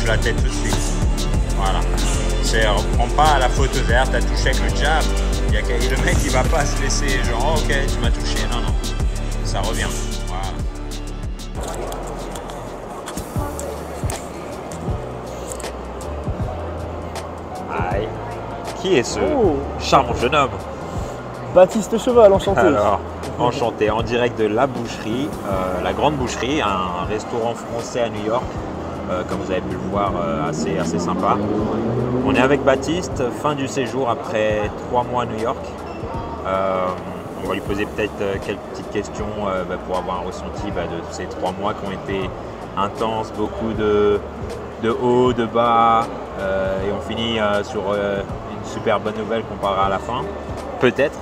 la tête tout de suite. Voilà. On prend pas à la faute derrière, t'as touché avec le jab. Le mec il va pas se laisser genre oh, ok tu m'as touché. Non, non. Ça revient. Voilà. Aïe. Qui est ce charmant jeune homme? Baptiste Cheval, enchanté. Alors, enchanté, en direct de la boucherie, la Grande Boucherie, un restaurant français à New York, comme vous avez pu le voir, assez sympa. On est avec Baptiste, fin du séjour après 3 mois à New York. On va lui poser peut-être quelques petites questions pour avoir un ressenti de ces 3 mois qui ont été intenses, beaucoup de hauts, de bas, et on finit sur une super bonne nouvelle qu'on parlera à la fin, peut-être.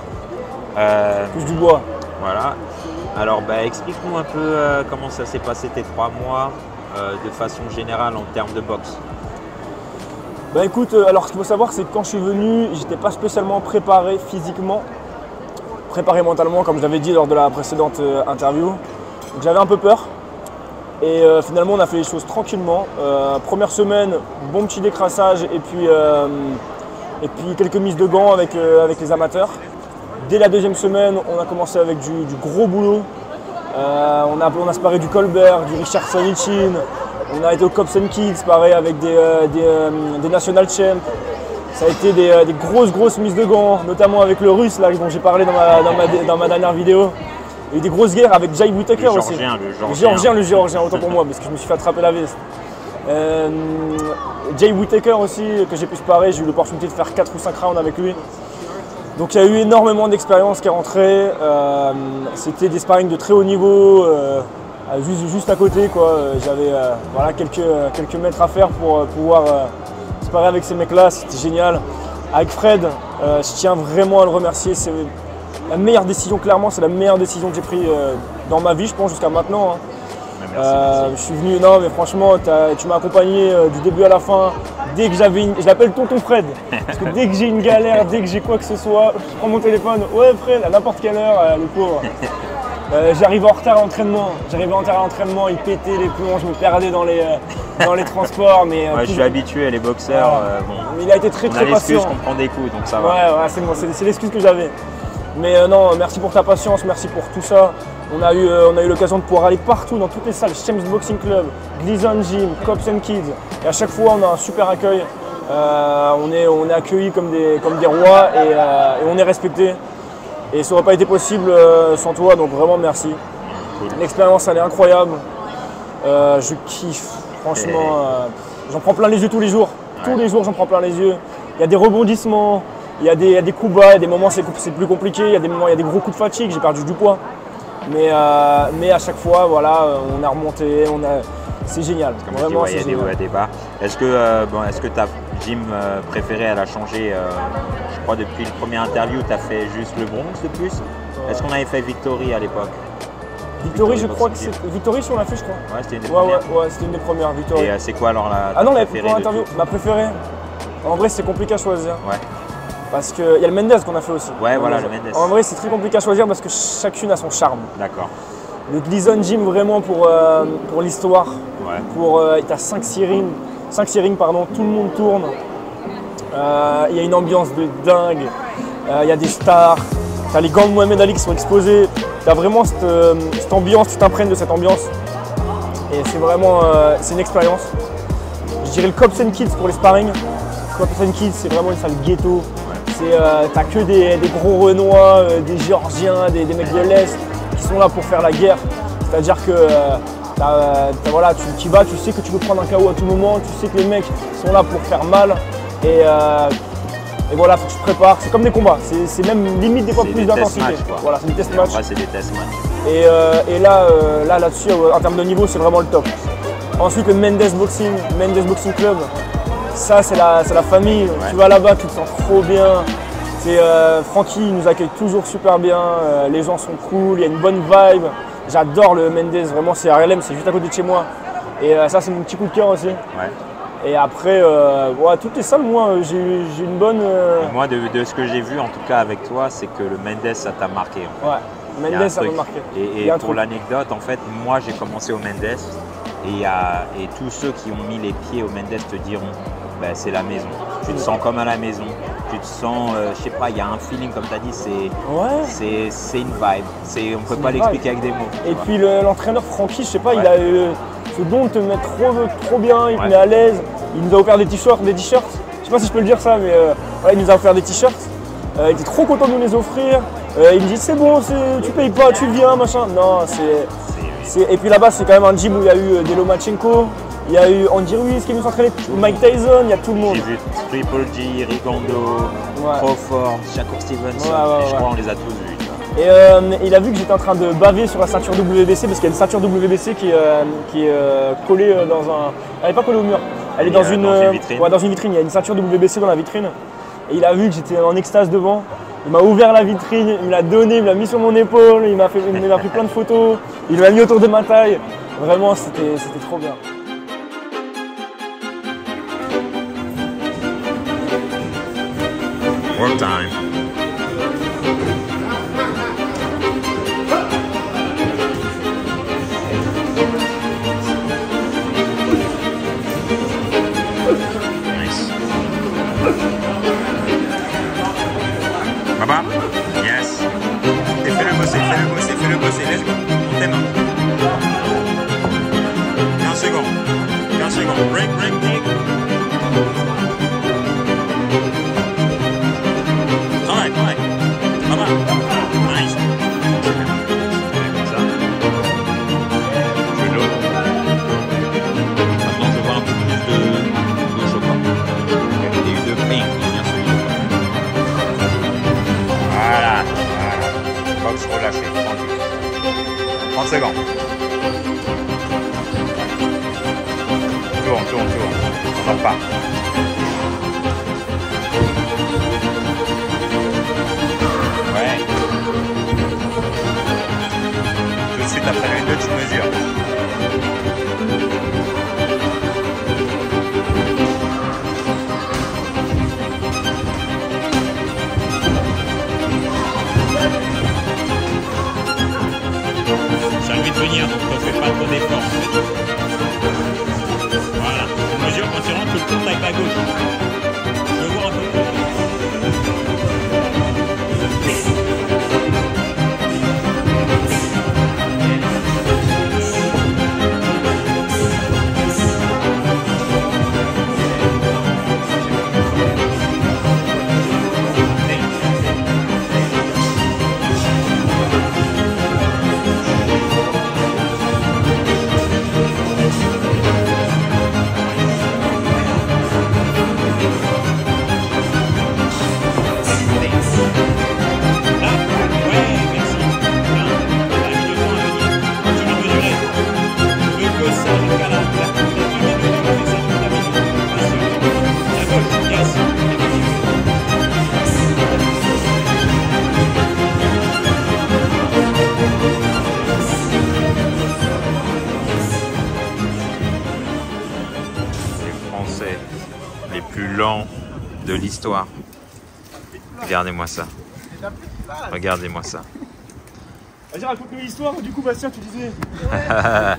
Touche du bois. Voilà. Alors explique-nous un peu comment ça s'est passé tes 3 mois de façon générale en termes de boxe. Bah écoute, alors ce qu'il faut savoir c'est que quand je suis venu, j'étais pas spécialement préparé physiquement, préparé mentalement comme je l'avais dit lors de la précédente interview. Donc j'avais un peu peur et finalement on a fait les choses tranquillement. Première semaine, bon petit décrassage et puis quelques mises de gants avec les amateurs. Dès la deuxième semaine, on a commencé avec du gros boulot. On a sparé du Colbert, du Richard Sanichin. On a été au Cops and Kids, pareil, avec des National Champs. Ça a été des grosses mises de gants, notamment avec le Russe là, dont j'ai parlé dans ma dernière vidéo. Il y a eu des grosses guerres avec Jay Whittaker aussi. Le Géorgien, autant pour moi, parce que je me suis fait attraper la veste. Jay Whittaker aussi, que j'ai pu sparer, j'ai eu l'opportunité de faire 4 ou 5 rounds avec lui. Donc il y a eu énormément d'expérience qui est rentrée, c'était des sparring de très haut niveau, juste à côté quoi. J'avais voilà, quelques mètres à faire pour pouvoir sparer avec ces mecs-là, c'était génial. Avec Fred, je tiens vraiment à le remercier, c'est la meilleure décision, clairement c'est la meilleure décision que j'ai prise dans ma vie je pense jusqu'à maintenant. Hein. Merci. Je suis venu, non mais franchement tu m'as accompagné du début à la fin. Dès que j'avais je l'appelle tonton Fred, parce que dès que j'ai une galère, dès que j'ai quoi que ce soit, je prends mon téléphone, ouais Fred, à n'importe quelle heure, le pauvre. J'arrivais en retard à l'entraînement, il pétait les plombs, je me perdais dans les transports. Mais, ouais, je suis habitué, les boxeurs, bon, il a été très patient. On prend des coups, donc ça va. Ouais, c'est bon, c'est l'excuse que j'avais. Mais non, merci pour ta patience, merci pour tout ça. On a eu l'occasion de pouvoir aller partout, dans toutes les salles, James Boxing Club, Gleason Gym, Cops and Kids. Et à chaque fois, on a un super accueil. On est accueillis comme des rois et on est respecté. Et ça n'aurait pas été possible sans toi, donc vraiment merci. Cool. L'expérience, elle est incroyable. Je kiffe, franchement. J'en prends plein les yeux tous les jours. Ouais. Tous les jours, j'en prends plein les yeux. Il y a des rebondissements, il y a des coups bas, il y a des moments c'est plus compliqué, il y a des moments, il y a des gros coups de fatigue, j'ai perdu du poids. Mais à chaque fois, voilà, on a remonté, c'est génial. Comme vraiment, il y a des hauts et des bas. Est-ce que ta gym préférée, elle a changé je crois depuis le premier interview, tu as fait juste le Bronx de plus. Est-ce qu'on avait fait Victory à l'époque? Victory, je crois que c'est. Victory, si on l'a fait, je crois. Ouais, c'était une des premières. Ouais, c'était une des premières, Victory. Et c'est quoi alors la préférée interview, ma préférée. En vrai, c'est compliqué à choisir. Ouais. Parce qu'il y a le Mendes qu'on a fait aussi. Ouais, voilà, le Mendes. En vrai, c'est très compliqué à choisir parce que chacune a son charme. D'accord. Le Gleason Gym, vraiment pour l'histoire. Ouais. Tu as 5-6 rings, tout le monde tourne. Il y a une ambiance de dingue. Il y a des stars. Tu as les gants de Mohamed Ali qui sont exposés. Tu as vraiment cette ambiance, tu t'imprègnes de cette ambiance. Et c'est vraiment c'est une expérience. Je dirais le Cops and Kids pour les sparring. Cops and Kids, c'est vraiment une salle ghetto. T'as que des gros Renois, des Géorgiens, des mecs de l'Est qui sont là pour faire la guerre. C'est-à-dire que voilà, tu vas, tu sais que tu peux prendre un KO à tout moment, tu sais que les mecs sont là pour faire mal. Et voilà, faut que tu te prépares. C'est comme des combats, c'est même limite des fois plus d'intensité. Voilà, c'est des test matchs. C'est des test matchs. Et là-dessus, en termes de niveau, c'est vraiment le top. Ensuite, le Mendes Boxing Club. Ça, c'est la famille. Ouais. Tu vas là-bas, tu te sens trop bien. Francky nous accueille toujours super bien. Les gens sont cool, il y a une bonne vibe. J'adore le Mendes, vraiment, c'est RLM, c'est juste à côté de chez moi. Et ça, c'est mon petit coup de cœur aussi. Ouais. Et après, toutes les salles, moi, j'ai une bonne. Moi, de ce que j'ai vu, en tout cas avec toi, c'est que le Mendes, ça t'a marqué. En fait. Ouais, Mendes, ça m'a marqué. Et pour l'anecdote, en fait, moi, j'ai commencé au Mendes. Et tous ceux qui ont mis les pieds au Mendes te diront, ben, c'est la maison. Tu te sens comme à la maison. Tu te sens, je sais pas, il y a un feeling, comme tu as dit, c'est une vibe. On ne peut pas l'expliquer avec des mots. Et puis l'entraîneur Francky, je sais pas, il a eu ce don de te mettre trop bien, il te met à l'aise. Il nous a offert des t-shirts. Je sais pas si je peux le dire ça, mais il nous a offert des t-shirts. Il était trop content de nous les offrir. Il me dit c'est bon, tu payes pas, tu viens, machin. Non, et puis là-bas, c'est quand même un gym où il y a eu des Lomachenko, il y a eu Andy Ruiz qui est venu s'entraîner, Mike Tyson, il y a tout le monde. J'ai vu Triple G, Rigondo, Crawford, Shakur Stevenson, je crois qu'on les a tous vus. Et il a vu que j'étais en train de baver sur la ceinture WBC parce qu'il y a une ceinture WBC qui est collée dans un. Elle n'est pas collée au mur, elle est dans une vitrine. Ouais, dans une vitrine, il y a une ceinture WBC dans la vitrine. Et il a vu que j'étais en extase devant. Il m'a ouvert la vitrine, il me l'a donné, il me l'a mis sur mon épaule, il m'a pris plein de photos, il m'a mis autour de ma taille. Vraiment, c'était trop bien. Work time. Nice. Baba, yes. Et fais-le bosser, let's go. On t'aime. 15 secondes. Break. Travaille. Baba, nice. Comme ça. Je l'eau. Maintenant, je vois un peu plus de chocolat. Et de pink, bien sûr. Voilà. Box relâché, tranquille. 30 secondes. Tourne. On repart. Ouais. Tout de suite après les deux, tu mesures. Ça lui de venir, donc ne fais pas trop d'efforts. Voilà, tu mesures quand tu rentres, tu le tournes avec la gauche. Je veux voir un peu plus. Les plus lents de l'histoire. Regardez-moi ça. Regardez-moi ça. Vas-y, raconte-nous l'histoire. Du coup, Bastien, tu disais. Là,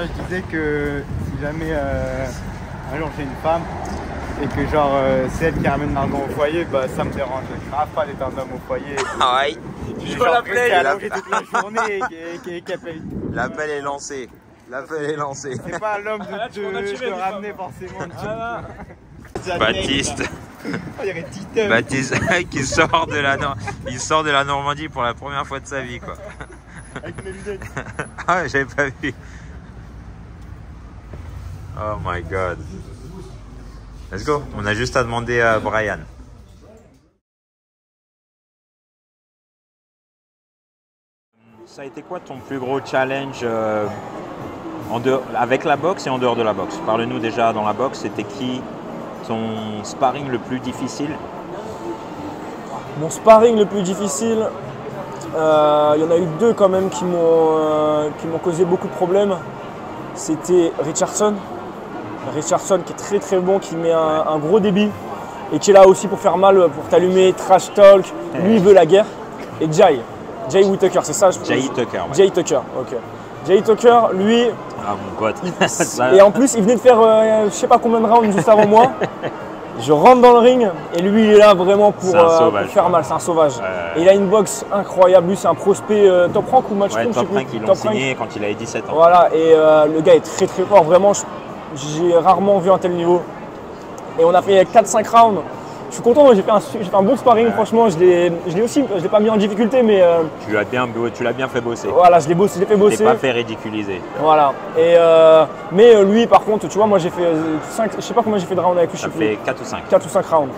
je disais que si jamais un jour j'ai une femme et que genre c'est elle qui ramène l'argent au foyer, bah ça me dérange grave pas d'être un homme au foyer. Ouais. Je l'appelle, elle a allongé toute la journée et qu'elle paye. L'appel est lancé. C'est pas à l'homme de ramener forcément. Baptiste. Baptiste qui sort de la Normandie pour la première fois de sa vie, quoi. Avec mes lunettes. Ah ouais, j'avais pas vu. Oh my god. Let's go. On a juste à demander à Brian. Ça a été quoi ton plus gros challenge avec la boxe et en dehors de la boxe? Parle-nous déjà dans la boxe, c'était qui ton sparring le plus difficile? Mon sparring le plus difficile, il y en a eu deux quand même qui m'ont causé beaucoup de problèmes. C'était Richardson qui est très très bon, qui met un gros débit et qui est là aussi pour faire mal, pour t'allumer, trash talk. Lui il veut la guerre. Et Jai Jay Whittaker, c'est ça? Jay Tucker. Ouais. Jay Tucker, ok. Jay Tucker, lui, Ah, mon pote. et en plus, il venait de faire je sais pas combien de rounds juste avant moi. Je rentre dans le ring et lui, il est là vraiment pour faire mal. C'est un sauvage. Et il a une boxe incroyable. Lui, c'est un prospect top rank ou match ouais, rank, top rank, ils l'ont signé quand il avait 17 ans. Voilà, et le gars est très très fort. Vraiment, j'ai rarement vu un tel niveau. Et on a fait 4-5 rounds. Je suis content, j'ai fait un bon sparring, franchement. Je l'ai pas mis en difficulté, mais. Tu l'as bien fait bosser. Voilà, je l'ai fait bosser. Tu l'as pas fait ridiculiser. Voilà. Et mais lui, par contre, tu vois, moi j'ai fait 5, je sais pas combien j'ai fait de rounds avec lui. Ça fait 4 ou 5. 4 ou 5 rounds.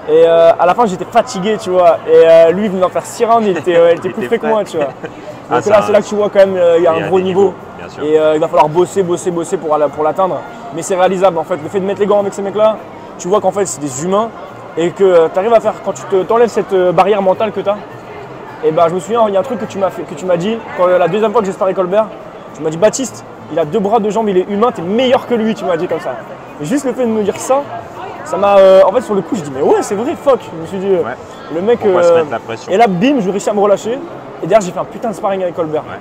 Et à la fin, j'étais fatigué, tu vois. Et lui, il venait d'en faire 6 rounds, il était plus frais que moi, tu vois. Donc là, c'est là que tu vois quand même, il y a un gros niveau. Bien sûr. Et il va falloir bosser pour l'atteindre. Mais c'est réalisable, en fait. Le fait de mettre les gants avec ces mecs-là, tu vois qu'en fait, c'est des humains. Et que tu arrives à faire, quand tu t'enlèves cette barrière mentale que tu as, et ben je me souviens, il y a un truc que tu m'as dit, quand la deuxième fois que j'ai sparé Colbert, tu m'as dit Baptiste, il a 2 bras, 2 jambes, il est humain, tu es meilleur que lui, tu m'as dit comme ça. Et juste le fait de me dire ça m'a. En fait, sur le coup, je dis mais ouais, c'est vrai, fuck. Je me suis dit, le mec. Pourquoi se mettre la pression? Et là, bim, je réussis à me relâcher. Et derrière, j'ai fait un putain de sparring avec Colbert. Ouais.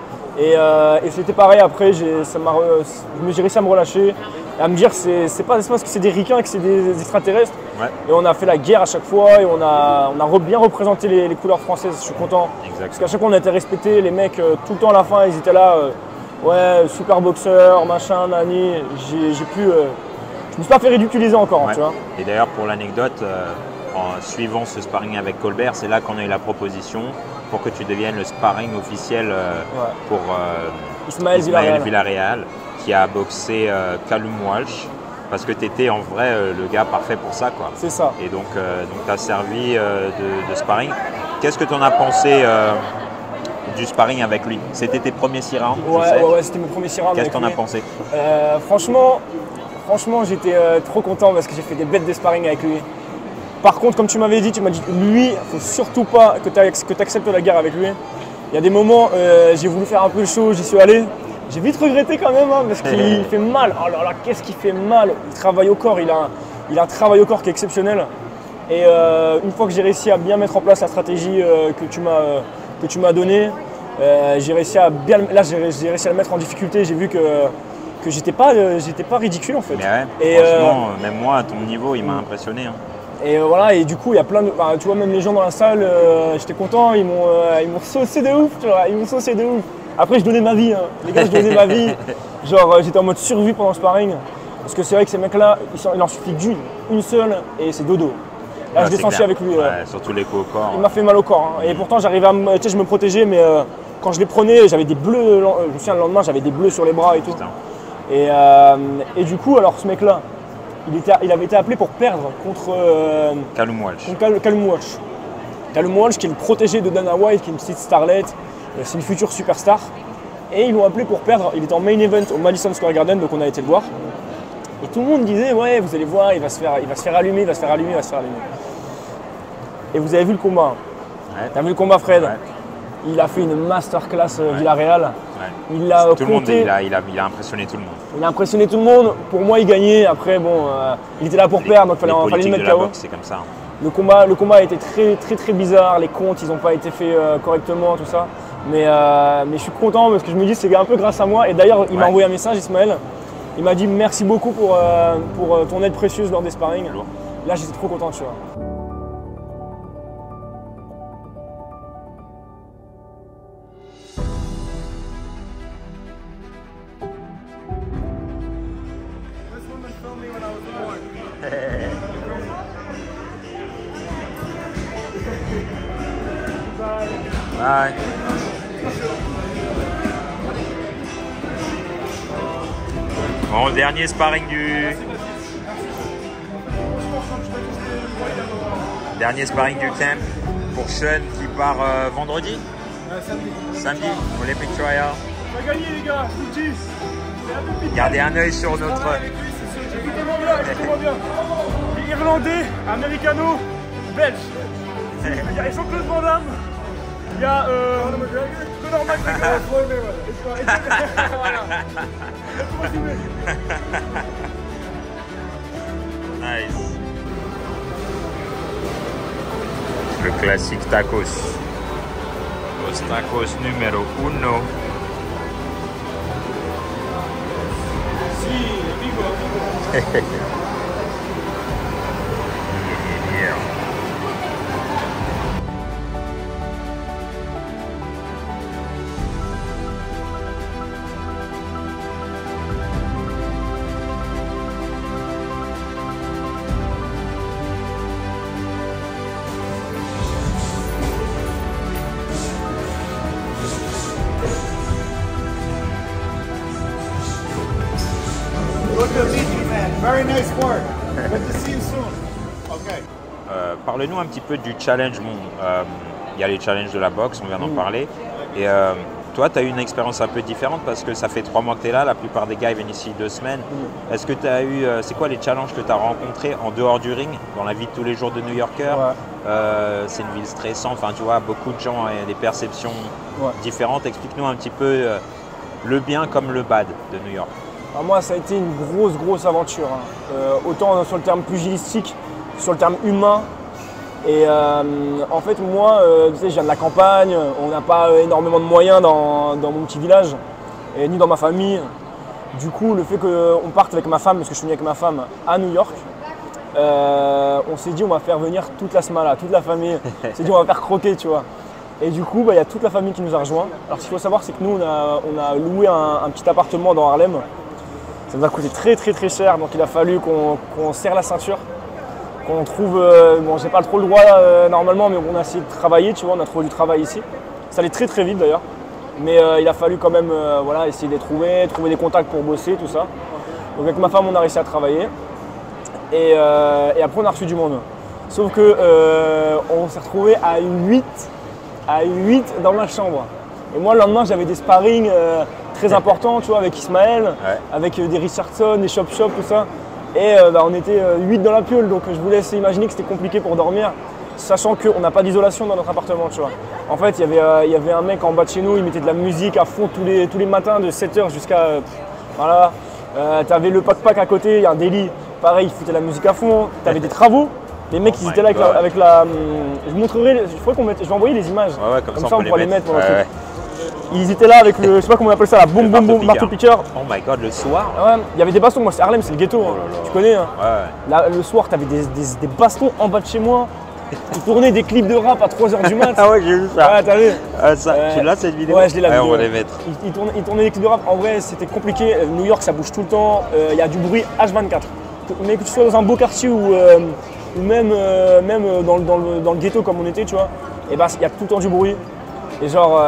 Et c'était pareil, après, j'ai réussi à me relâcher. Et à me dire c'est pas parce que c'est des ricains que c'est des extraterrestres. Ouais. Et on a fait la guerre à chaque fois et on a bien représenté les couleurs françaises, je suis content. Exact. Parce qu'à chaque fois on a été respectés, les mecs tout le temps à la fin ils étaient là, ouais super boxeur, machin, nani, je me suis pas fait ridiculiser encore, tu vois. Et d'ailleurs pour l'anecdote, en suivant ce sparring avec Colbert, c'est là qu'on a eu la proposition pour que tu deviennes le sparring officiel pour Ismaël Villarreal, qui a boxé Callum Walsh, parce que tu étais en vrai le gars parfait pour ça, quoi. C'est ça. Et donc tu as servi de sparring. Qu'est-ce que tu en as pensé du sparring avec lui? C'était tes premiers 6 rounds? Ouais, c'était mes premiers 6 rounds. Qu'est-ce que tu en as pensé? Franchement, j'étais trop content parce que j'ai fait des bêtes de sparring avec lui. Par contre, comme tu m'avais dit, lui, il ne faut surtout pas que tu acceptes la guerre avec lui. Il y a des moments, j'ai voulu faire un peu le show, j'y suis allé. J'ai vite regretté quand même, parce qu'il fait mal. Oh là là, qu'est-ce qu'il fait mal. Il travaille au corps, il a un travail au corps qui est exceptionnel. Et une fois que j'ai réussi à bien mettre en place la stratégie que tu m'as donnée, j'ai réussi à le mettre en difficulté. J'ai vu que j'étais pas ridicule en fait. Mais ouais, franchement, même moi à ton niveau, il m'a impressionné. Hein. Et voilà, et du coup, il y a plein de. Tu vois, même les gens dans la salle, j'étais content, ils m'ont saucé de ouf, tu vois, ils m'ont saucé de ouf. Après, je donnais ma vie, hein. Les gars, je donnais ma vie. Genre, j'étais en mode survie pendant le sparring. Parce que c'est vrai que ces mecs-là, il en suffit une seule, et c'est dodo. Là, je l'ai senti avec lui. Surtout les coups au corps. Il m'a fait mal au corps. Hein. Et pourtant, j'arrivais à me. Tu sais, je me protégeais, mais quand je les prenais, j'avais des bleus. Je me souviens, le lendemain, j'avais des bleus sur les bras et tout. Et du coup, alors, ce mec-là, il avait été appelé pour perdre contre Callum Walsh. Callum Walsh. Callum Walsh, qui est le protégé de Dana White, qui est une petite starlet. C'est une future superstar. Et ils l'ont appelé pour perdre. Il était en main event au Madison Square Garden, donc on a été le voir. Et tout le monde disait, ouais, vous allez voir, il va se faire allumer. Et vous avez vu le combat. Ouais. T'as vu le combat, Fred? Ouais. Il a fait une masterclass Villarreal. Ouais. Il a tout le monde, il a impressionné tout le monde. Il a impressionné tout le monde. Pour moi, il gagnait. Après, bon, il était là pour perdre, donc il fallait le mettre KO. C'est comme ça. Le combat a été très bizarre. Les comptes, ils n'ont pas été faits correctement, tout ça. Mais je suis content parce que je me dis c'est un peu grâce à moi. Et d'ailleurs, il m'a envoyé un message, Ismaël. Il m'a dit merci beaucoup pour ton aide précieuse lors des sparring. Là, j'étais trop content, tu vois. Bye. Bon, dernier sparring du camp pour Sean qui part vendredi. Samedi, Olympic Trial. On va gagner les gars, je vous le dis. Gardez un œil sur notre. Écoutez-moi bien. Les Irlandais, Americano, Belges. Il y a Jean-Claude Van Damme. Il y a Conor McGregor. Nice. Le classique tacos. Au Los tacos número 1. Yeah. Good to meet you, man. Very nice work. Good to see you soon. Okay. Parle-nous un petit peu du challenge. Bon, il y a les challenges de la boxe, on vient d'en parler. Et toi, tu as eu une expérience un peu différente parce que ça fait 3 mois que tu es là. La plupart des gars ils viennent ici 2 semaines. Est-ce que tu as eu. C'est quoi les challenges que tu as rencontrés en dehors du ring, dans la vie de tous les jours de New Yorker? C'est une ville stressante. Enfin, tu vois, beaucoup de gens ont des perceptions différentes. Explique-nous un petit peu le bien comme le bad de New York. Alors moi, ça a été une grosse aventure. Autant sur le terme pugilistique, sur le terme humain. Et en fait, moi, tu sais, je viens de la campagne, on n'a pas énormément de moyens dans mon petit village, et ni dans ma famille. Du coup, le fait qu'on parte avec ma femme, parce que je suis venu avec ma femme à New York, on s'est dit on va faire venir toute la smala, toute la famille. On s'est dit on va faire croquer, tu vois. Et du coup, il y a toute la famille qui nous a rejoints. Alors ce qu'il faut savoir, c'est que nous, on a loué un petit appartement dans Harlem. Ça nous a coûté très cher, donc il a fallu qu'on serre la ceinture, qu'on trouve, bon j'ai pas trop le droit normalement, mais on a essayé de travailler, tu vois, on a trouvé du travail ici. Ça allait très vite d'ailleurs, mais il a fallu quand même voilà, essayer de les trouver des contacts pour bosser, tout ça. Donc avec ma femme, on a réussi à travailler, et après on a reçu du monde. Sauf que on s'est retrouvé à 8 dans ma chambre. Et moi le lendemain, j'avais des sparring très important, tu vois, avec Ismaël, avec des Richardson, des Chop, tout ça. Et on était 8 dans la piole, donc je vous laisse imaginer que c'était compliqué pour dormir, sachant qu'on n'a pas d'isolation dans notre appartement, tu vois. En fait, il y avait un mec en bas de chez nous, il mettait de la musique à fond tous les matins de 7h jusqu'à… voilà. Tu avais le pack à côté, il y a un délit, pareil, il foutait la musique à fond. Tu avais des travaux, les mecs ils étaient là avec la… Je vous montrerai, je vais envoyer les images, comme ça on pourra les mettre pendant le truc. Ils étaient là avec le, je sais pas comment on appelle ça, la boum marteau piqueur. Oh my god, le soir. Ouais, il y avait des bastons, moi c'est Harlem, c'est le ghetto, hein. Tu connais. Hein. Là, le soir, tu avais des bastons en bas de chez moi. Ils tournaient des clips de rap à 3h du mat. Ah ouais, j'ai vu ça. Ouais, t'as vu. Tu l'as cette vidéo? Ouais, je l'ai la vidéo. On va les mettre. Ils tournaient des clips de rap. En vrai, c'était compliqué. New York, ça bouge tout le temps. Il y a du bruit H24. Mais que tu sois dans un beau quartier ou même dans le ghetto comme on était, tu vois, et bah, il y a tout le temps du bruit. Et genre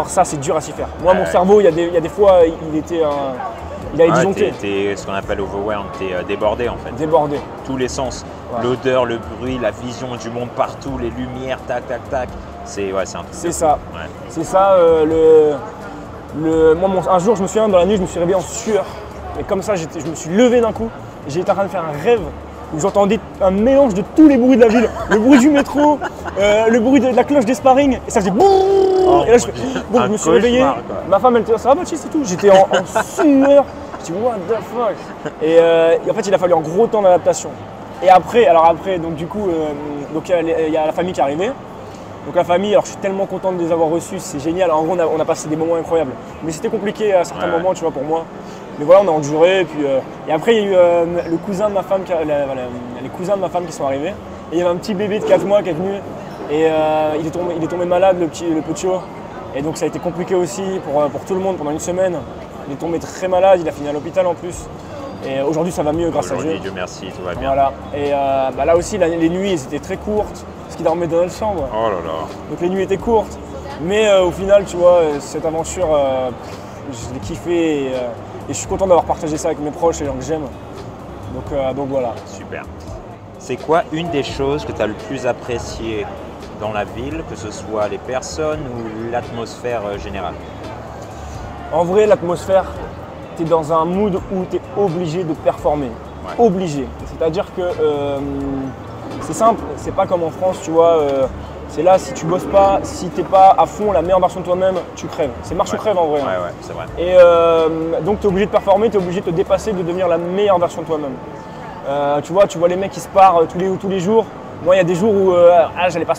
ça, c'est dur à s'y faire. Moi, mon cerveau, il y a des fois, il a disjoncté. T'es ce qu'on appelle overwhelmed, t'es débordé en fait. Débordé. Tous les sens. L'odeur, le bruit, la vision du monde partout, les lumières, tac. C'est un truc. C'est ça. Ouais. C'est ça. Moi, un jour, je me souviens, dans la nuit, je me suis réveillé en sueur. Et comme ça, je me suis levé d'un coup. J'ai été en train de faire un rêve où j'entendais un mélange de tous les bruits de la ville. Le bruit du métro, le bruit de la cloche des sparring. Et ça faisait boum. Et là, je me suis réveillé. Ma femme, elle était là, ça va, Baptiste, c'est tout. J'étais en sueur. Je me dis, what the fuck. Et en fait, il a fallu un gros temps d'adaptation. Et après, donc du coup, il y a la famille qui est arrivée. Donc la famille, alors je suis tellement content de les avoir reçus, c'est génial. En gros, on a passé des moments incroyables. Mais c'était compliqué à certains moments, tu vois, pour moi. Mais voilà, on a enduré. Et après, il y a eu les cousins de ma femme qui sont arrivés. Et il y avait un petit bébé de 4 mois qui est venu. Et il est tombé malade, le petit. Et donc ça a été compliqué aussi pour tout le monde pendant une semaine. Il est tombé très malade, il a fini à l'hôpital en plus. Et aujourd'hui, ça va mieux grâce à Dieu. Dieu merci, tout va bien. Voilà. Et là aussi, les nuits, elles étaient très courtes. Parce qu'il dormait dans notre chambre. Oh là là. Donc les nuits étaient courtes. Mais au final, tu vois, cette aventure, je l'ai kiffé. Et je suis content d'avoir partagé ça avec mes proches et les gens que j'aime. Donc voilà. Super. C'est quoi une des choses que tu as le plus apprécié dans la ville, que ce soit les personnes ou l'atmosphère générale? En vrai, l'atmosphère, tu es dans un mood où tu es obligé de performer. Ouais. Obligé. C'est-à-dire que c'est simple, c'est pas comme en France, tu vois. C'est là, si tu bosses pas, si t'es pas à fond la meilleure version de toi-même, tu crèves. C'est marche ou crève en vrai. Ouais, c'est vrai. Et donc tu es obligé de performer, tu es obligé de te dépasser, de devenir la meilleure version de toi-même. Tu vois les mecs qui se parent tous les jours. Moi, il y a des jours où j'allais pas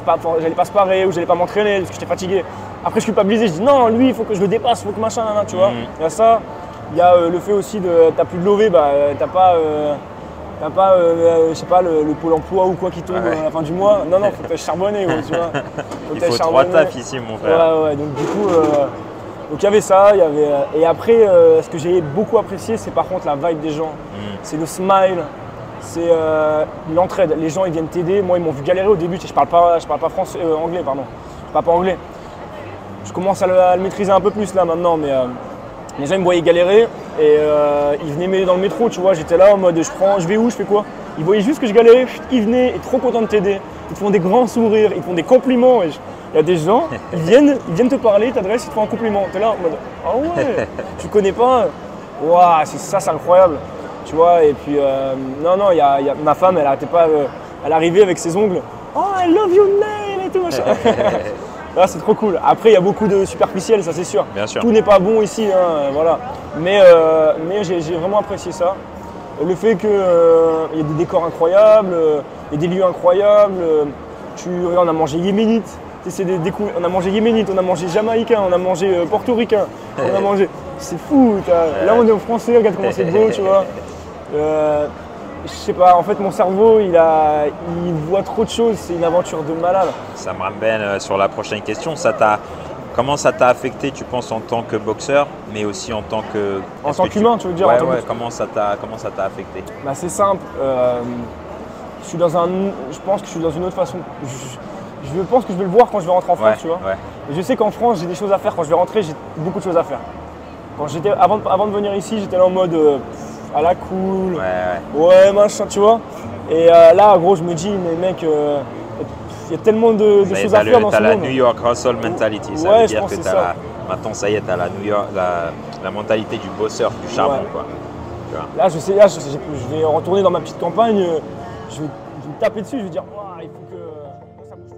sparer ou j'allais pas m'entraîner parce que j'étais fatigué. Après, je culpabilisais, je dis non, lui, il faut que je le dépasse, il faut que machin, nan, nan, tu vois. Il y a ça. Il y a le fait aussi de, t'as plus de lové, bah, t'as pas, je sais pas, le pôle emploi ou quoi qui tombe à la fin du mois. Non, faut que t'ailles charbonner, gros, tu vois. Il faut 3 tafs ici, mon frère. Ouais, donc du coup, donc il y avait ça, et après, ce que j'ai beaucoup apprécié, c'est par contre la vibe des gens. C'est le smile, c'est l'entraide. Les gens, ils viennent t'aider. Moi, ils m'ont vu galérer au début, je parle pas français, anglais, pardon. Je parle pas anglais. Je commence à le maîtriser un peu plus là maintenant, mais les gens ils me voyaient galérer et ils venaient m'aider dans le métro, tu vois. J'étais là en mode je vais où, je fais quoi. Ils voyaient juste que je galérais, ils venaient, ils sont trop contents de t'aider. Ils te font des grands sourires, ils te font des compliments. Il y a des gens, ils viennent te parler, ils t'adressent, ils te font un compliment. Tu es là en mode ah ouais, tu connais pas. Waouh, c'est incroyable. Tu vois, et puis non, il y a ma femme, elle arrêtait pas, elle arrivait avec ses ongles. Oh, I love your nail et tout machin. Là, c'est trop cool. Après, il y a beaucoup de superficiel, ça c'est sûr. Bien sûr. Tout n'est pas bon ici, hein, voilà. Mais j'ai vraiment apprécié ça. Le fait qu'il y ait des décors incroyables, il y a des lieux incroyables. On a mangé yéménite. On a mangé yéménite, on a mangé jamaïcain, on a mangé portoricain. On a mangé. C'est fou. Là, on est en français, regarde comment c'est beau, tu vois. Je sais pas, en fait mon cerveau il voit trop de choses, c'est une aventure de malade. Ça me ramène sur la prochaine question. Comment ça t'a affecté, tu penses, en tant que boxeur, mais aussi en tant que… En tant qu'humain, tu veux dire? Ouais, comment ça t'a affecté? Bah, c'est simple. Je pense que je suis dans une autre façon. Je pense que je vais le voir quand je vais rentrer en France, tu vois. Ouais. Et je sais qu'en France, j'ai des choses à faire. Quand je vais rentrer, j'ai beaucoup de choses à faire. Avant de venir ici, j'étais là en mode à la cool, ouais, machin, tu vois. Et là, gros, je me dis, mais mec, il y a tellement de choses à faire dans ce monde. T'as la New York Hustle mentality, ça veut dire que maintenant, ça y est, t'as la mentalité du bosseur, du charbon, quoi. Tu vois. Là, je vais retourner dans ma petite campagne, je vais me taper dessus, je vais dire, il faut que ça bouge.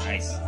Nice.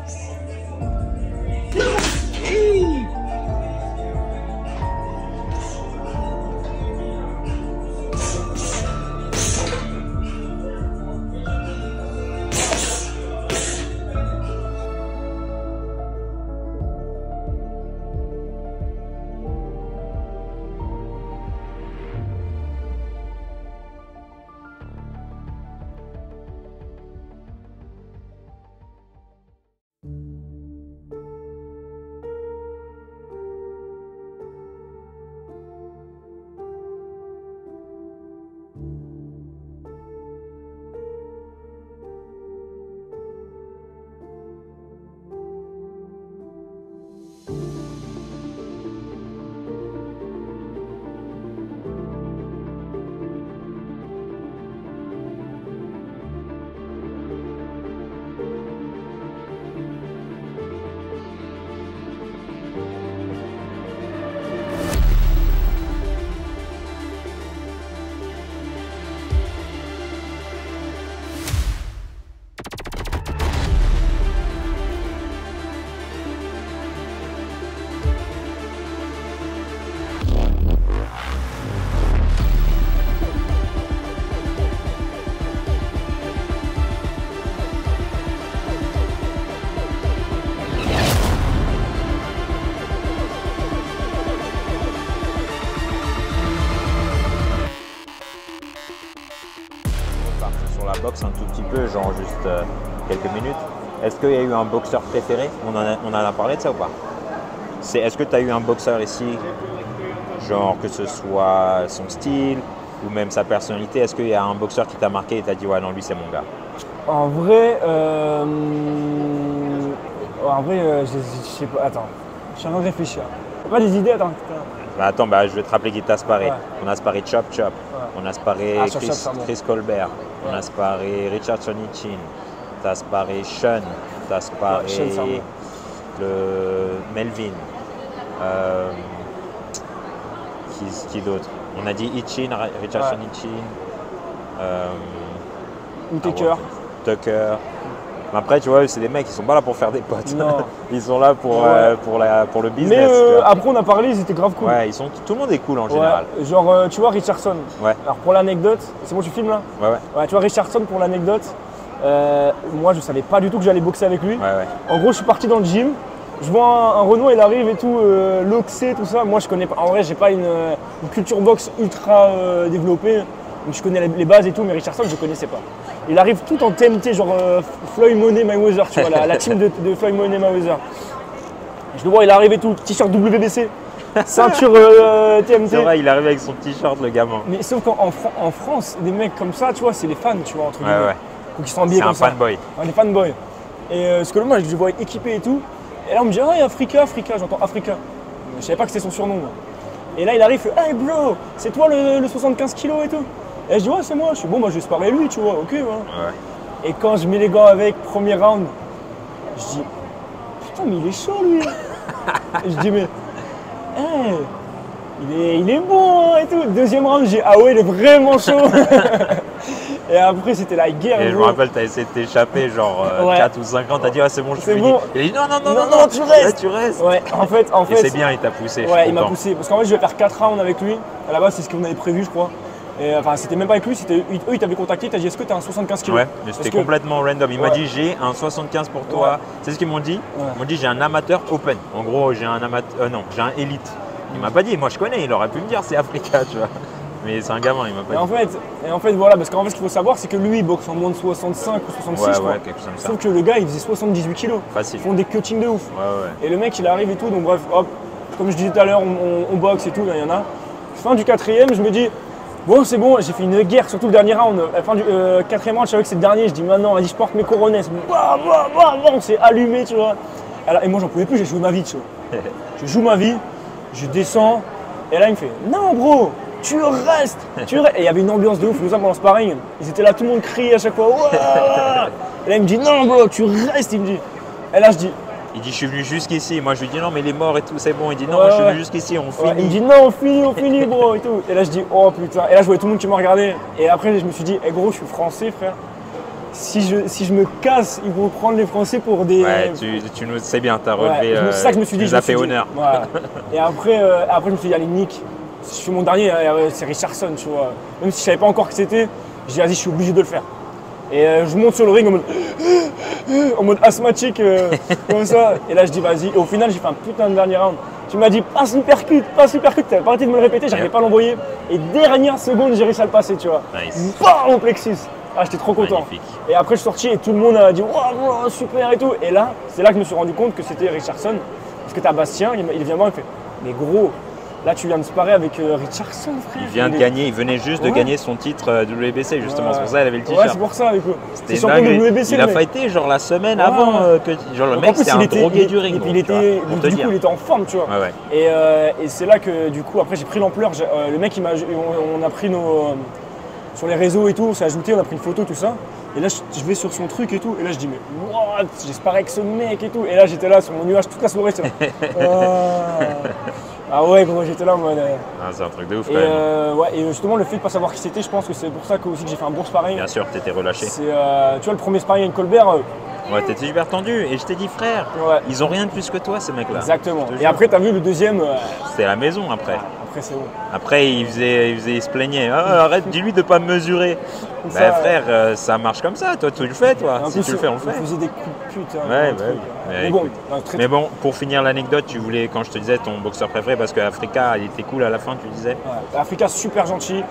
la boxe un tout petit peu, genre juste quelques minutes. Est-ce qu'il y a eu un boxeur préféré? On en a parlé de ça ou pas? Est-ce que tu as eu un boxeur ici, genre que ce soit son style ou même sa personnalité? Est-ce qu'il y a un boxeur qui t'a marqué et t'as dit ouais non lui c'est mon gars? En vrai, je sais pas. Attends, je suis en train de réfléchir. T'as pas des idées? Attends. Bah, attends, je vais te rappeler qui t'a sparé. Ouais. On a sparé Chop Chop, on a sparé Chop Chop, pardon. Chris Colbert, on Ouais. a sparé Richard Sonichin, t'as sparé Sean, t'as sparé Ouais, Sean, ça va. le Melvin. Qui d'autre? On a dit Ichin, Richard Ouais. Sonichin. Ou Tucker. Tucker. Mais après, tu vois, c'est des mecs qui sont pas là pour faire des potes. Non. Ils sont là pour, Ouais. pour le Mais business. tu vois. après, on a parlé, ils étaient grave cool. Ouais, tout le monde est cool en Ouais, général. genre, tu vois, Richardson. Ouais. Alors, pour l'anecdote, c'est bon, tu filmes là? Ouais, ouais. Ouais, tu vois, Richardson, pour l'anecdote, moi, je savais pas du tout que j'allais boxer avec lui. Ouais, ouais. En gros, je suis parti dans le gym. Je vois un Renoir, il arrive et tout, l'oxé, tout ça. Moi, je connais pas. En vrai, j'ai pas une culture boxe ultra développée. Donc, je connais les bases et tout, mais Richardson, je connaissais pas. Il arrive tout en TMT, genre Floyd Money Mayweather, tu vois, la team de Floyd Money Mayweather. Je le vois, il arrive et tout, t-shirt WBC, ceinture TMT. C'est vrai, il arrive avec son t-shirt, le gamin. Mais sauf qu'en France, des mecs comme ça, tu vois, c'est les fans, tu vois, entre guillemets. Ouais, ouais. Donc ils sont habillés C'est comme un ça. fanboy. Ouais, des fanboys. Et parce que moi, je le vois équipé et tout. Et là, on me dit, ah, Africa, j'entends Africa. Je savais pas que c'était son surnom, moi. Et là, il arrive, il fait, hey bro, c'est toi le 75 kilos et tout. Et je dis, ouais, c'est moi. Je suis bon, moi, je vais sparer lui, tu vois, ok, voilà. Ouais. Et quand je mets les gants avec, premier round, je dis, putain, mais il est chaud, lui. Et je dis, mais, il est bon, hein, et tout. Deuxième round, je dis, ah ouais, il est vraiment chaud. Et après, c'était la guerre. Et je me gros. rappelle, t'as essayé de t'échapper, genre Ouais. 4 ou 5 ans, t'as dit, ah, c'est bon, je suis C'est fini. bon. Il a dit, non, Non, tu restes. Là, tu restes. Ouais, en fait. Et c'est bien, il t'a poussé. je suis Ouais, il m'a content. poussé. Parce qu'en fait, je vais faire 4 rounds avec lui. À la base, c'est ce qu'on avait prévu, je crois. Et enfin, c'était même pas avec lui, c'était eux, ils t'avaient contacté, t'as dit, est-ce que t'as un 75 kg? Ouais, mais c'était complètement random. Il m'a Ouais. dit, j'ai un 75 pour toi. Ouais. C'est ce qu'ils m'ont dit. Ouais. Ils m'ont dit, j'ai un amateur open. En gros, j'ai un amateur. Non, j'ai un élite. Il m'a pas dit, moi je connais, il aurait pu me dire, c'est Africa, tu vois. Mais c'est un gamin, il m'a pas dit. Et en fait, voilà, parce qu'en fait, ce qu'il faut savoir, c'est que lui, il boxe en moins de 65 ou 66, Ouais, je crois. ouais, quelque chose comme ça. Sauf que le gars, il faisait 78 kg. Facile. Ils font des cuttings de ouf. Ouais, ouais. Et le mec, il arrive et tout, donc bref, hop, comme je disais tout à l'heure, on boxe et tout, il y en a. Fin du 4ème, je me dis, bon, c'est bon, j'ai fait une guerre, surtout le dernier round. À la fin du 4ème round, je savais que c'est le dernier, je dis maintenant, vas-y, je porte mes couronnes. On s'est allumé, tu vois. Alors, et moi, j'en pouvais plus, j'ai joué ma vie, tu vois. Je joue ma vie, je descends, et là, il me fait, non, bro, tu restes. Et il y avait une ambiance de ouf, nous sommes pendant le sparring, ils étaient là, tout le monde criait à chaque fois. Ouah. Et là, il me dit, non, bro, tu restes, il me dit. Et là, je dis, Il dit, je suis venu jusqu'ici. Moi, je lui dis, non, mais il est mort et tout, c'est bon. Il dit, non, Ouais, moi, je suis ouais. venu jusqu'ici, on ouais, il me finit. dit non, on finit bro et tout. Et là je dis oh putain. Et là je voyais tout le monde qui me regardait. Et après je me suis dit, eh gros, je suis français frère. Si je me casse, ils vont prendre les Français pour des. Ouais, tu nous sais bien, t'as Ouais, relevé. c'est ça que je me suis dit. Tu je nous me as fait suis dit, honneur. voilà. Et après, je me suis dit, allez, nique. Si je fais mon dernier, c'est Richardson, tu vois. Même si je savais pas encore que c'était, j'ai dit, vas-y, je suis obligé de le faire. Et je monte sur le ring en mode asthmatique, comme ça. Et là, je dis, vas-y. Et au final, j'ai fait un putain de dernier round. Tu m'as dit, passe l'hypercut. T'avais pas arrêté de me le répéter, j'arrivais pas à l'envoyer. Et dernière seconde, j'ai réussi à le passer, tu vois. Nice. Bam, mon plexus. Ah, j'étais trop content. Magnifique. Et après, je suis sorti et tout le monde a dit, waouh, super et tout. Et là, c'est là que je me suis rendu compte que c'était Richardson. Parce que t'as Bastien, il vient voir, il me fait, mais gros, là, tu viens de se parer avec Richardson, frère. Il vient de gagner, il venait juste de Ouais. gagner son titre WBC, justement. Ouais. C'est pour ça qu'il avait le Ouais, t-shirt. c'est pour ça, du coup. C'était C'est champion de dingue. WBC. Il a le mec. fighté genre la semaine Ouais. avant que. Genre le Donc, mec, en plus, c'était un drogué du ring. Et puis, gros, tu vois, pour te du dire. coup, il était en forme, tu vois. Ouais, ouais. Et c'est là que, du coup, après, j'ai pris l'ampleur. Le mec, on a pris sur les réseaux et tout, on s'est ajouté, on a pris une photo, tout ça. Et là, je vais sur son truc et tout. Et là, je dis, mais what? J'espère avec ce mec et tout. Et là, j'étais là sur mon nuage toute la soirée. j'étais là. Ah ouais, gros, j'étais là en mode. Ah, c'est un truc de ouf Et, quand même. ouais, et justement, le fait de ne pas savoir qui c'était, je pense que c'est pour ça que, aussi que j'ai fait un bon sparring. Bien sûr, t'étais relâché. C'est, tu vois, le premier sparring avec Colbert, Ouais, t'étais super tendu. Et je t'ai dit, frère, ouais, ils ont rien de plus que toi, ces mecs-là. exactement. Je te Et jure. après, t'as vu le deuxième, C'était à la maison après. après c'est bon. Après, il se plaignait. Ah, arrête, dis-lui de pas me mesurer. Ça, Bah, frère, ça marche comme ça. Toi, tu le fais, toi. En Si plus, tu le fais, on le on fait. faisait des coups de pute. Hein, Ouais, dans le bah truc. oui. Mais Ouais, bon, écoute. non, très, Mais bon, pour finir l'anecdote, tu voulais, quand je te disais ton boxeur préféré, parce qu'Africa, il était cool à la fin, tu disais. ouais. Africa, super gentil.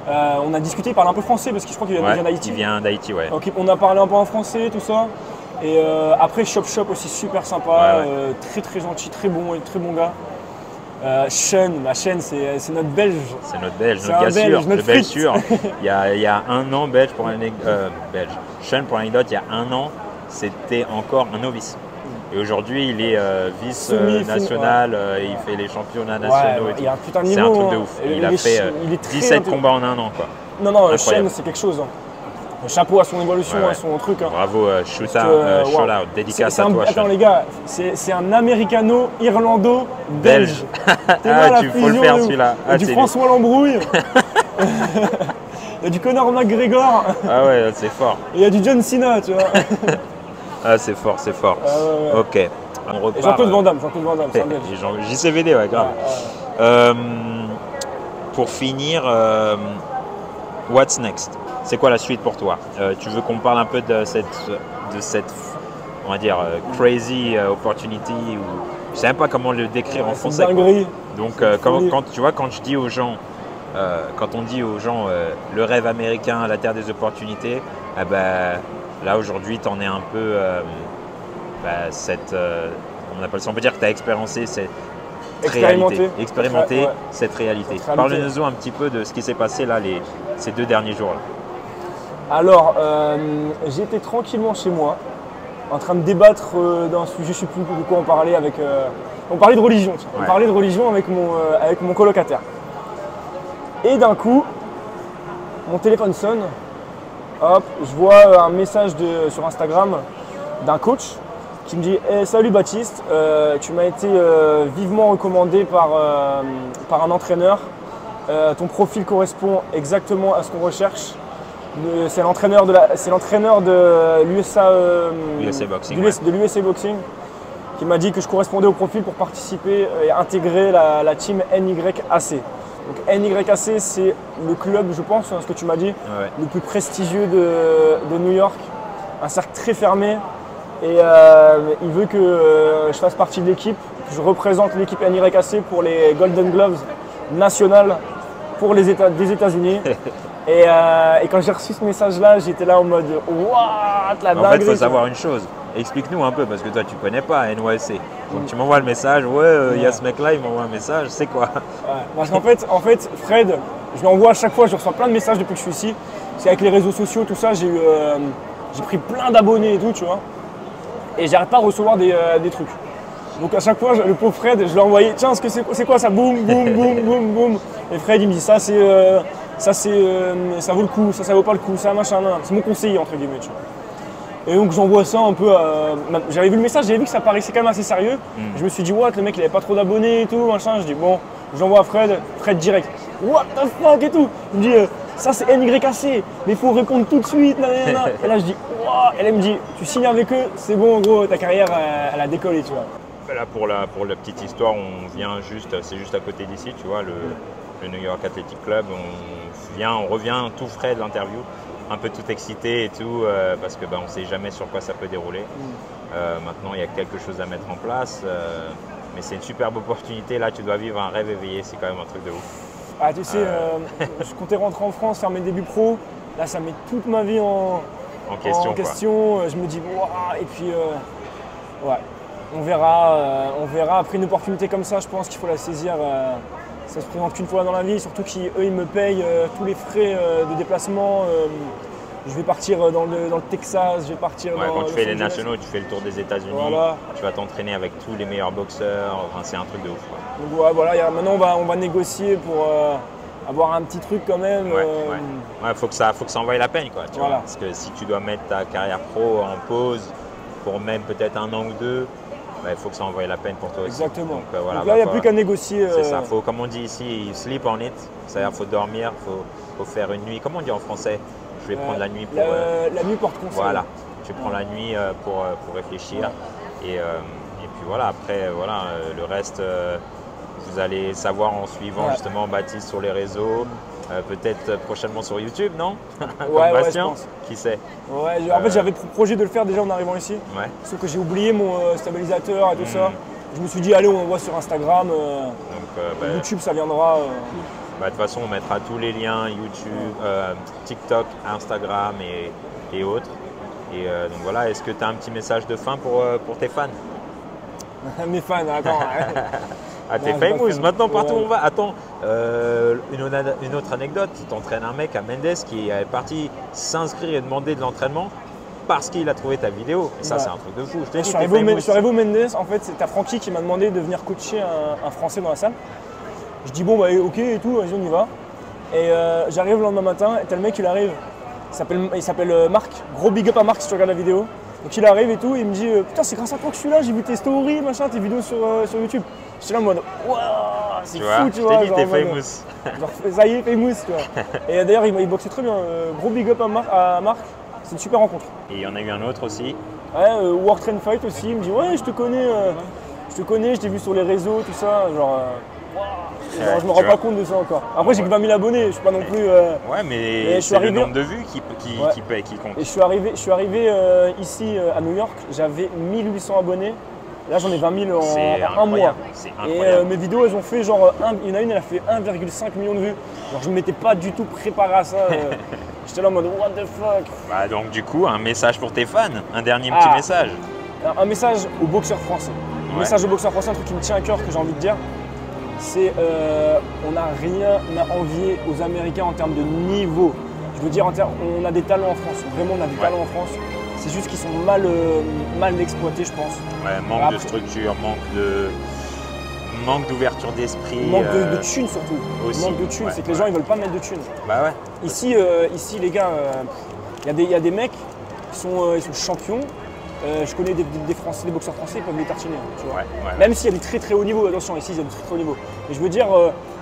On a discuté, il parle un peu français parce que je crois qu'il vient d'Haïti. Il vient d'Haïti, ouais. Donc on a parlé un peu en français, tout ça. Et après Chop Chop aussi super sympa, très gentil, très bon gars. Sean, c'est notre Belge. C'est notre Belge, notre gars sûr, le Belge sûr. il y a un an, Belge pour Belge. Sean, pour l'anecdote, il y a un an, c'était encore un novice. Et aujourd'hui, il est vice national, il fait les championnats nationaux. Il y a un putain de niveau. C'est un truc de ouf. Il a fait 17 combats en un an, quoi. Non, Sean, c'est quelque chose. Chapeau à son évolution, à son truc. Bravo, shout out, dédicace à toi. Attends les gars, c'est un américano-irlando-belge. Tu faut le faire celui-là. Du François Lambrouille. Il y a du Conor McGregor. Ah ouais, c'est fort. Et il y a du John Cena, tu vois. Ah c'est fort. Ok. On repart. Jean-Claude Van Damme, c'est un Belge. JCVD, ouais, grave. Pour finir, what's next? C'est quoi la suite pour toi? Tu veux qu'on parle un peu de cette on va dire, crazy opportunity ou je sais même pas comment le décrire en français. Dinguerie. Donc quand tu vois, quand je dis aux gens, quand on dit aux gens le rêve américain, la terre des opportunités, là aujourd'hui tu en es un peu on appelle ça, on peut dire que tu as expérimenté cette réalité. Cette réalité. Parle-nous un petit peu de ce qui s'est passé là ces 2 derniers jours là. Alors, j'étais tranquillement chez moi, en train de débattre d'un sujet, je ne sais plus de quoi on parlait avec. On parlait de religion. On parlait de religion avec mon colocataire. Et d'un coup, mon téléphone sonne. Hop, je vois un message sur Instagram d'un coach qui me dit Salut Baptiste, tu m'as été vivement recommandé par un entraîneur. Ton profil correspond exactement à ce qu'on recherche. C'est l'entraîneur de l'USA Boxing qui m'a dit que je correspondais au profil pour participer et intégrer la team NYAC. Donc NYAC, c'est le club, je pense, ce que tu m'as dit, le plus prestigieux de New York, un cercle très fermé. Et il veut que je fasse partie de l'équipe, que je représente l'équipe NYAC pour les Golden Gloves nationales pour des États-Unis. Et quand j'ai reçu ce message-là, j'étais là en mode what, la dinguerie. En fait, il faut savoir une chose. Explique-nous un peu, parce que toi, tu connais pas NYC. Donc, tu m'envoies le message, il y a ce mec-là, il m'envoie un message, c'est quoi? Parce qu'en fait, Fred, je l'envoie à chaque fois, je reçois plein de messages depuis que je suis ici. C'est avec les réseaux sociaux, tout ça, j'ai pris plein d'abonnés et tout, tu vois. Et j'arrête pas de recevoir des trucs. Donc à chaque fois, le pauvre Fred, je l'ai envoyé, tiens, c'est quoi ça? Boum, boum, boum, boum, boum. Et Fred, il me dit, ça vaut le coup, ça vaut pas le coup, ça machin, c'est mon conseiller entre guillemets, tu vois. Et donc j'envoie ça un peu j'avais vu le message, j'avais vu que ça paraissait quand même assez sérieux. Je me suis dit, what, le mec il avait pas trop d'abonnés et tout, machin. Je dis, bon, j'envoie à Fred direct. What the fuck et tout. Il me dit, ça c'est NYAC, mais il faut répondre tout de suite, nanana. Et là je dis, wow. Et là il me dit, tu signes avec eux, c'est bon, en gros, ta carrière elle a décollé, tu vois. Là pour la petite histoire, c'est juste à côté d'ici, tu vois, le New York Athletic Club. On revient tout frais de l'interview, un peu tout excité et tout, parce que on ne sait jamais sur quoi ça peut dérouler. Maintenant, il y a quelque chose à mettre en place, mais c'est une superbe opportunité. Là, tu dois vivre un rêve éveillé, c'est quand même un truc de ouf. Ah, tu sais, je comptais rentrer en France, faire mes débuts pro. Là, ça met toute ma vie en question. Je me dis, wow, et puis, on verra après une opportunité comme ça, je pense qu'il faut la saisir. Ça se présente qu'une fois dans la vie, surtout qu'eux ils me payent tous les frais de déplacement. Je vais partir dans le Texas, je vais partir quand tu fais les nationaux, tu fais le tour des États-Unis, tu vas t'entraîner avec tous les meilleurs boxeurs, c'est un truc de ouf. Donc maintenant on va négocier pour avoir un petit truc quand même. Faut que ça en vaille la peine, quoi. Tu vois, parce que si tu dois mettre ta carrière pro en pause pour même peut-être un an ou deux, il faut que ça en vaille la peine pour toi aussi. Exactement. Donc là, il n'y a plus qu'à négocier. C'est ça, comme on dit ici, sleep on it, c'est-à-dire qu'il faut dormir, faut faire une nuit. Comment on dit en français? Je vais prendre la nuit pour… la nuit porte conseil. Voilà, tu prends la nuit pour réfléchir. Et puis voilà, après, le reste, vous allez savoir en suivant justement Baptiste sur les réseaux. Peut-être prochainement sur YouTube, non? Comme Bastien, je pense. Qui sait? En fait, j'avais pour projet de le faire déjà en arrivant ici. Sauf que j'ai oublié mon stabilisateur et tout ça. Je me suis dit, allez, on voit sur Instagram. YouTube, ça viendra. Bah, de toute façon, on mettra tous les liens YouTube, TikTok, Instagram et autres. Et donc voilà, est-ce que tu as un petit message de fin pour tes fans? Mes fans, attends. Ah, t'es Non, famous. Maintenant, partout où ouais. on va. Attends, une autre anecdote. Tu t'entraînes un mec à Mendes qui est parti s'inscrire et demander de l'entraînement parce qu'il a trouvé ta vidéo. Et ça, Ouais. c'est un truc de fou. Je t'ai Je dit, suis t'es arrivé famous. au Mendes, en fait, c'est Francky qui m'a demandé de venir coacher un Français dans la salle. Je dis bon bah ok et tout, vas-y on y va. Et j'arrive le lendemain matin et t'as le mec il arrive, il s'appelle Marc, gros big up à Marc si tu regardes la vidéo. Donc il arrive et tout, il me dit putain c'est grâce à toi que je suis là, j'ai vu tes stories, machin, tes vidéos sur YouTube. Je suis là en mode waouh c'est Tu fou vois, tu je vois. t'ai dit, genre, t'es en mode, famous. genre, ça y est, famous tu vois. Et d'ailleurs il boxait très bien, gros big up à Marc, c'est une super rencontre. Et il y en a eu un autre aussi. Ouais, Work Train Fight aussi, il me dit ouais je te connais, je t'ai vu sur les réseaux, tout ça, genre, genre, je me rends tu pas vois. compte de ça encore. Après j'ai que 20 000 abonnés, je suis pas non plus. Ouais, mais Et je suis c'est le arrivé- nombre de vues qui Ouais. paye, qui compte. Et je suis arrivé ici à New York, j'avais 1800 abonnés. Là j'en ai 20 000 C'est en un mois. incroyable. C'est Et incroyable. mes vidéos elles ont fait genre, il y en a une elle a fait 1,5 million de vues. Genre je ne m'étais pas du tout préparé à ça. J'étais là en mode what the fuck. Bah, donc du coup, un message pour tes fans, un dernier petit Ah. message. Alors, un message aux boxeurs français. Un Ouais. message aux boxeurs français, un truc qui me tient à cœur que j'ai envie de dire. C'est on n'a rien à envier aux Américains en termes de niveau. Je veux dire, on a des talents en France. Vraiment, on a des Ouais. talents en France. C'est juste qu'ils sont mal exploités, je pense. Ouais, manque Après- de structure, manque d'ouverture d'esprit. Manque de thunes surtout. aussi. Manque de thunes, Ouais, c'est que les ouais. gens ils veulent pas mettre de thunes. Bah ouais. Ici les gars, il y a des mecs qui sont, ils sont champions. Je connais des Français, des boxeurs français, ils peuvent les tartiner. Tu vois. Ouais, ouais. Même s'il y a du très très haut niveau, attention, ici il y a du très très haut niveau. Mais je veux dire,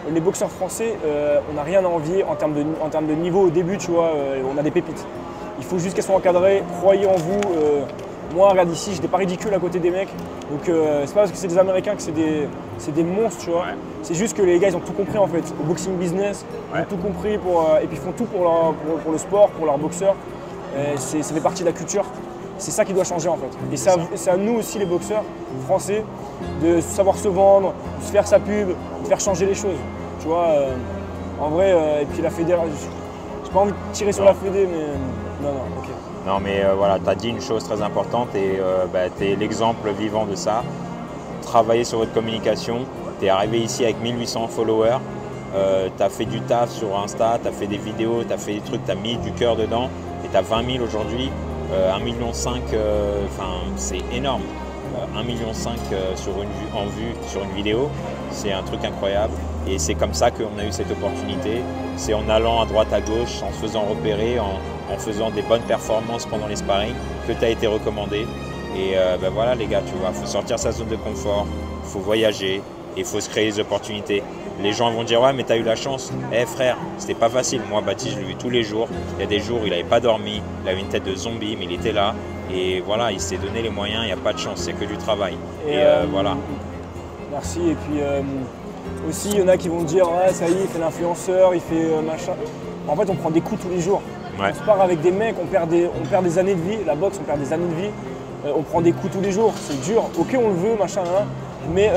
les boxeurs français, on n'a rien à envier en termes de niveau au début, tu vois, on a des pépites. Il faut juste qu'elles soient encadrées, croyez en vous. Moi, regarde ici, j'étais pas ridicule à côté des mecs. Donc c'est pas parce que c'est des Américains que c'est des monstres, tu vois. Ouais. C'est juste que les gars, ils ont tout compris en fait. Au boxing business, ils Ouais. ont tout compris et puis ils font tout pour le sport, pour leurs boxeurs. Ça fait partie de la culture. C'est ça qui doit changer en fait. Et c'est à nous aussi les boxeurs français de savoir se vendre, de se faire sa pub, de faire changer les choses. Tu vois, en vrai, et puis la fédération, j'ai pas envie de tirer sur Non. la fédé, mais non, ok. Non, mais voilà, tu as dit une chose très importante et tu es l'exemple vivant de ça. Travailler sur votre communication. Tu es arrivé ici avec 1800 followers. Tu as fait du taf sur Insta, tu as fait des vidéos, tu as fait des trucs, tu as mis du cœur dedans et tu as 20 000 aujourd'hui. 1,5 million, c'est énorme. 1,5 million en vue sur une vidéo, c'est un truc incroyable. Et c'est comme ça qu'on a eu cette opportunité. C'est en allant à droite à gauche, en se faisant repérer, en faisant des bonnes performances pendant les sparring que tu as été recommandé. Et voilà les gars, tu vois, il faut sortir sa zone de confort, il faut voyager et il faut se créer des opportunités. Les gens vont dire ouais mais t'as eu la chance. Eh frère, c'était pas facile. Moi Baptiste, je l'ai vu tous les jours. Il y a des jours où il n'avait pas dormi, il avait une tête de zombie, mais il était là. Et voilà, il s'est donné les moyens, il n'y a pas de chance, c'est que du travail. Et voilà. Merci. Et puis aussi, il y en a qui vont dire ouais, ça y est, il fait l'influenceur, il fait machin. En fait, on prend des coups tous les jours. Ouais. On se part avec des mecs, on perd des années de vie. La boxe, on perd des années de vie. On prend des coups tous les jours, c'est dur. Ok, on le veut, machin, hein. Mais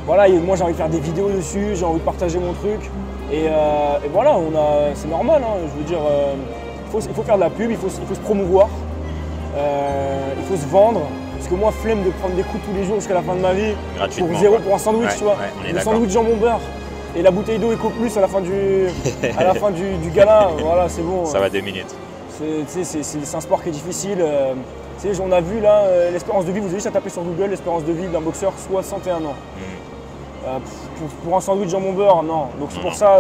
voilà, et moi j'ai envie de faire des vidéos dessus, j'ai envie de partager mon truc. Et voilà, c'est normal, hein. Je veux dire, il faut faire de la pub, il faut se promouvoir, il faut se vendre. Parce que moi, flemme de prendre des coups tous les jours jusqu'à la fin de ma vie Gratuitement, pour zéro, quoi. pour un sandwich, Ouais, tu vois. ouais, on est Le d'accord. sandwich jambon beurre et la bouteille d'eau Eco Plus à la fin du gala, voilà, c'est bon. Ça va 2 minutes. C'est un sport qui est difficile. Tu sais, on a vu là, l'espérance de vie, vous avez juste à taper sur Google, l'espérance de vie d'un boxeur, 61 ans. Pour un sandwich jambon beurre, non. Donc c'est pour ça,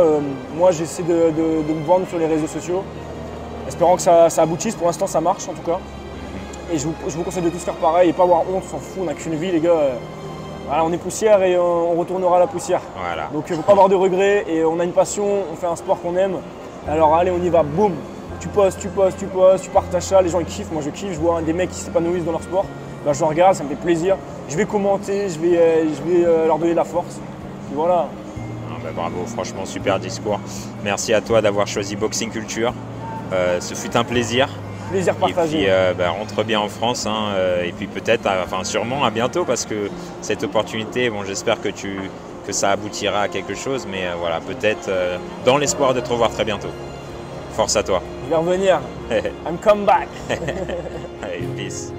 moi j'essaie de me vendre sur les réseaux sociaux, espérant que ça aboutisse. Pour l'instant ça marche en tout cas. Et je vous conseille de tous faire pareil et pas avoir honte, on s'en fout, on n'a qu'une vie les gars. Voilà, on est poussière et on retournera à la poussière. Voilà. Donc il ne faut pas avoir de regrets et on a une passion, on fait un sport qu'on aime. Alors allez, on y va, boum. Tu postes, tu partages ça, les gens ils kiffent, moi je kiffe, je vois des mecs qui s'épanouissent dans leur sport, bah, je regarde, ça me fait plaisir. Je vais commenter, je vais leur donner de la force. Et voilà. Ah, bah, bravo, franchement super discours. Merci à toi d'avoir choisi Boxing Culture. Ce fut un plaisir. Plaisir partagé. Et puis rentre bien en France et puis peut-être, enfin sûrement à bientôt parce que cette opportunité, bon, j'espère que tu que ça aboutira à quelque chose, mais voilà, peut-être dans l'espoir de te revoir très bientôt. Force à toi. Je vais revenir. I'm come back. Allez, peace.